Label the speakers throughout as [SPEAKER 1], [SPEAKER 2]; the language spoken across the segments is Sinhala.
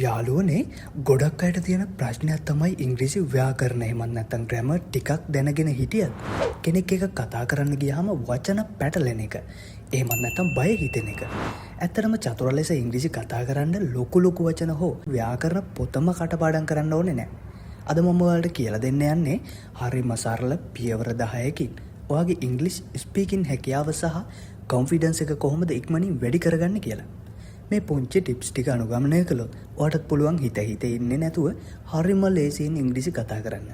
[SPEAKER 1] යාළුවනේ ගොඩක් අයට තියෙන ප්‍රශ්නයක් තමයි ඉංග්‍රීසි ව්‍යාකරණ එහෙමත් නැත්නම් ග්‍රැමර් ටිකක් දැනගෙන හිටියත් කෙනෙක් එක කතා කරන්න ගියාම වචන පැටලෙන එක. එහෙමත් නැත්නම් බය හිතෙන එක. ඇත්තටම චතුර ලෙස ඉංග්‍රීසි කතා කරන්න ලොකු වචන හෝ ව්‍යාකරණ පොතම කටපාඩම් කරන්න ඕනේ නැහැ. අද මම ඔයාලට කියලා දෙන්න යන්නේ හරිම සරල පියවර 10කින් ඔයාගේ ඉංග්‍රීසි ස්පීකින් හැකියාව සහ කොන්ෆිඩන්ස් එක කොහොමද ඉක්මනින් වැඩි කරගන්නේ කියලා. මේ පුංචි ටිප්ස් ටික අනුගමනය කළොත් ඔයාටත් පුළුවන් හිත ඉන්නේ නැතුව හරිම ලේසියෙන් ඉංග්‍රීසි කතා කරන්න.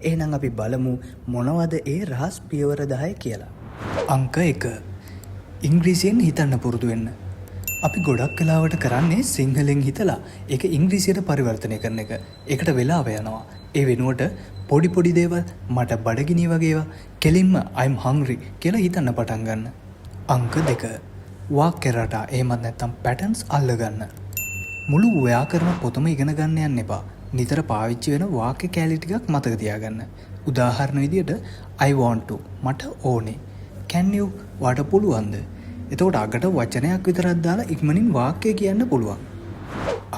[SPEAKER 1] එහෙනම් අපි බලමු මොනවද ඒ රහස් පියවර 10 කියලා. අංක 1. ඉංග්‍රීසියෙන් හිතන්න පුරුදු වෙන්න. අපි ගොඩක් වෙලාවට කරන්නේ සිංහලෙන් හිතලා ඒක ඉංග්‍රීසියට පරිවර්තනය කරන එක. ඒකට වෙලාව යනවා. ඒ වෙනුවට පොඩි දේවල් මට බඩගිනි වගේ ඒවා කෙලින්ම I'm hungry කියලා හිතන්න පටන් ගන්න. අංක 2. වාක්‍ය රටා එහෙමත් නැත්නම් පැටර්න්ස් අල්ලගන්න. මුළු ව්‍යාකරණ පොතම ඉගෙන ගන්න යන්න එපා. නිතර පාවිච්චි වෙන වාක්‍ය කැලි ටිකක් මතක තියාගන්න. උදාහරණ විදියට I want to මට ඕනේ. Can you වට පුළුවන්ද? එතකොට අගට වචනයක් විතරක් දාලා ඉක්මනින් වාක්‍ය කියන්න පුළුවන්.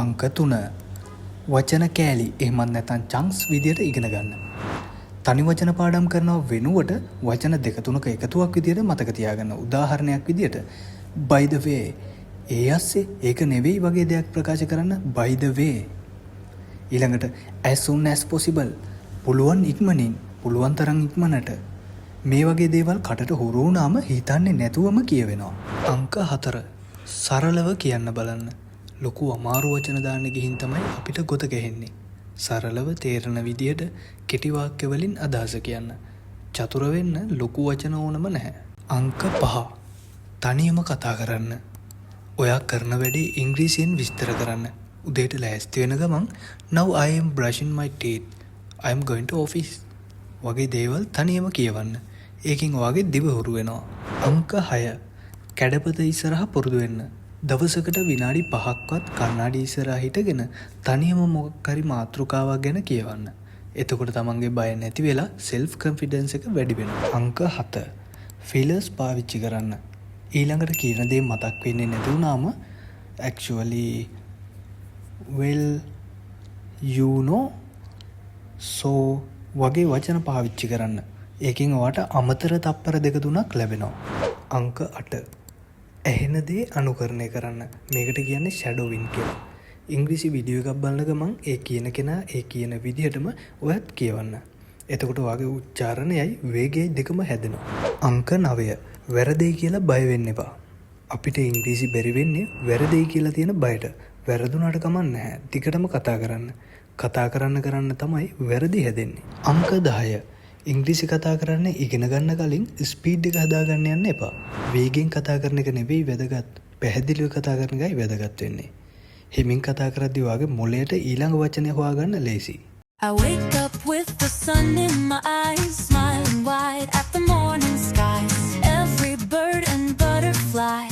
[SPEAKER 1] අංක 3. වචන කැලි එහෙමත් නැත්නම් chunks විදියට ඉගෙන ගන්න. තනි වචන පාඩම් කරනව වෙනුවට වචන දෙක තුනක එකතුවක් විදියට මතක තියාගන්න. උදාහරණයක් විදියට by the way ඒ ඇස්සේ ඒක නෙවෙයි වගේ දෙයක් ප්‍රකාශ කරන්න by the way. ඊළඟට as soon as possible පුළුවන් ඉක්මනින් පුළුවන් තරම් ඉක්මනට. මේ වගේ දේවල් කටට හුරු වුණාම හිතන්නේ නැතුවම කියවෙනවා. අංක 4. සරලව කියන්න බලන්න. ලොකු අමාරු වචන දාන්න ගිහින් තමයි අපිට ගොත ගැහෙන්නේ. සරලව තේරෙන විදියට කෙටි වාක්‍ය වලින් අදහස කියන්න. චතුර වෙන්න ලොකු වචන ඕනම නැහැ. අංක 5. තනියම කතා කරන්න. ඔයා කරන වැඩේ ඉංග්‍රීසියෙන් විස්තර කරන්න. උදේට ලෑස්ති වෙන ගමන් now I am brushing my teeth. I am going to office. වගේ දේවල් තනියම කියවන්න. ඒකෙන් ඔයාගේ දිව හුරු වෙනවා. අංක 6. කැඩපත ඉස්සරහා පුරුදු වෙන්න. දවසකට විනාඩි 5ක්වත් කන්නඩි ඉස්සරහා හිටගෙන තනියම මොකක් හරි මාතෘකාවක් ගැන කියවන්න. එතකොට තමන්ගේ බය නැති වෙලා self confidence එක වැඩි වෙනවා. අංක 7. fillers පාවිච්චි කරන්න. ඊළඟට කියන දේ මතක් වෙන්නේ නැති වුණාම actually well you know so වගේ වචන පාවිච්චි කරන්න. ඒකෙන් ඔයාට අමතර තප්පර දෙක තුනක් ලැබෙනවා. අංක 8. ඇහෙන දේ අනුකරණය කරන්න. මේකට කියන්නේ shadowing කියලා. ඉංග්‍රීසි වීඩියෝ එකක් බලන ගමන් ඒ කියන කෙනා ඒ කියන විදිහටම ඔයත් කියවන්න. එතකොට ඔයාගේ උච්චාරණයයි වේගයයි දෙකම හැදෙනවා. අංක 9. වැරදෙයි කියලා බය වෙන්න එපා. අපිට ඉංග්‍රීසි බැරි වෙන්නේ වැරදෙයි කියලා තියෙන බයට. වැරදුනට කමක් නැහැ. ටිකටම කතා කරන්න. කතා කරන්න තමයි වැරදි හැදෙන්නේ. අංක 10. ඉංග්‍රීසි කතා කරන්න ඉගෙන ගන්න කලින් ස්පීඩ් එක හදාගන්න යන්න එපා. වේගෙන් කතා කරන එක නෙවෙයි වැදගත්. පැහැදිලිව කතා කරන එකයි වැදගත් වෙන්නේ. හිමින් කතා කරද්දී වාගේ මොළයට ඊළඟ වචනේ හොයාගන්න ලේසි.
[SPEAKER 2] I wake up with the sun in my eyes, smiling wide at the morning skies. Every bird and butterfly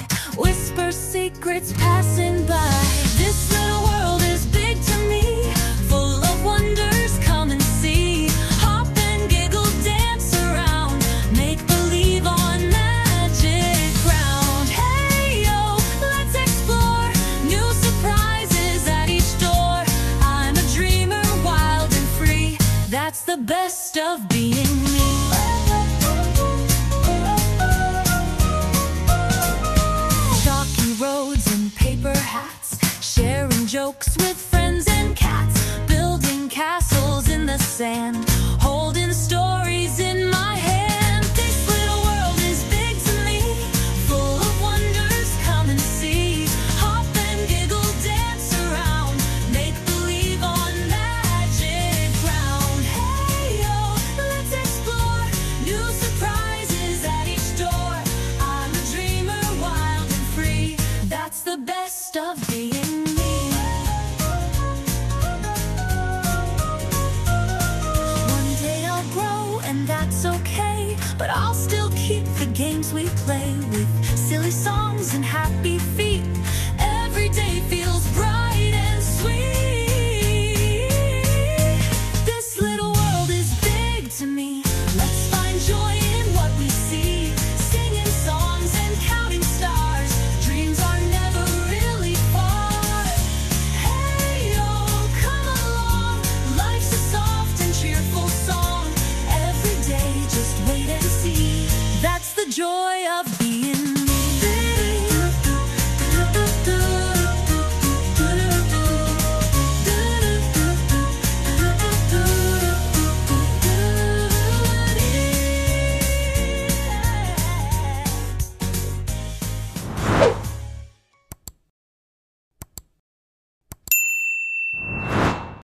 [SPEAKER 2] whisper secrets passing by. This little world is big to me, full of wonders, come and see. Hop and giggle, dance around, make believe on magic ground. Hey yo, let's explore new surprises at each door. I'm a dreamer, wild and free. That's the best of being me. Chalky roads and paper hats, sharing jokes with friends and cats, building castles in the sand, holding stories in my hand. This little world is big to me, full of wonders, come and see. Hop and giggle, dance around, make believe on magic ground. Hey yo, let's explore new surprises at each door. I'm a dreamer, wild and free. That's the best of being me. One day I'll grow and that's okay, but I'll still keep the games we play.